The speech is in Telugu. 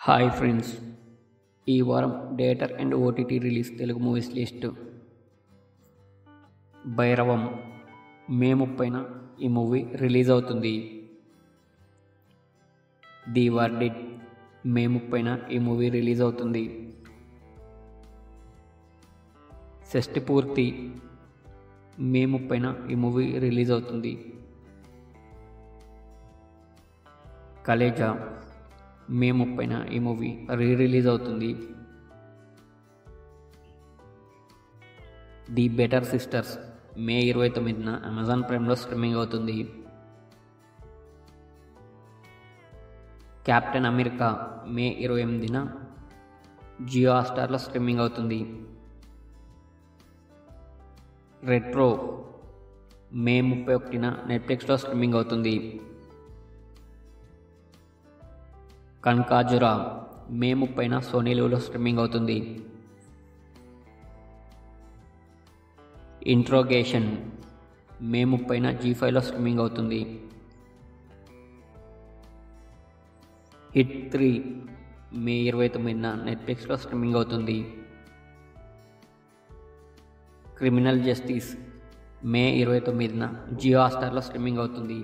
హాయ్ ఫ్రెండ్స్, ఈ వారం theatre and OTT release Telugu movies list. Bhairavam May 30న ఈ మూవీ రిలీజ్ అవుతుంది. ది వర్డిక్ట్ మే 30న ఈ మూవీ రిలీజ్ అవుతుంది. షష్టిపూర్తి మే 30న ఈ మూవీ రిలీజ్ అవుతుంది. కలేజా మే 30న ఈ మూవీ రిలీజ్ అవుతుంది. ది బెటర్ సిస్టర్స్ మే 29న అమెజాన్ ప్రైమ్లో స్ట్రీమింగ్ అవుతుంది. కెప్టెన్ అమెరికా మే 28న జియో హాట్‌స్టార్లో స్ట్రీమింగ్ అవుతుంది. రెట్రో మే 31న నెట్ఫ్లిక్స్లో స్ట్రీమింగ్ అవుతుంది. కన్కాజురా మే 30న సోనీ లివ్లో స్ట్రీమింగ్ అవుతుంది. ఇంట్రోగేషన్ మే 30న జీ5లో స్ట్రీమింగ్ అవుతుంది. హిట్ 3 మే 29న నెట్ఫ్లిక్స్లో స్ట్రీమింగ్ అవుతుంది. క్రిమినల్ జస్టిస్ మే 29న జియో హాట్‌స్టార్లో స్ట్రీమింగ్ అవుతుంది.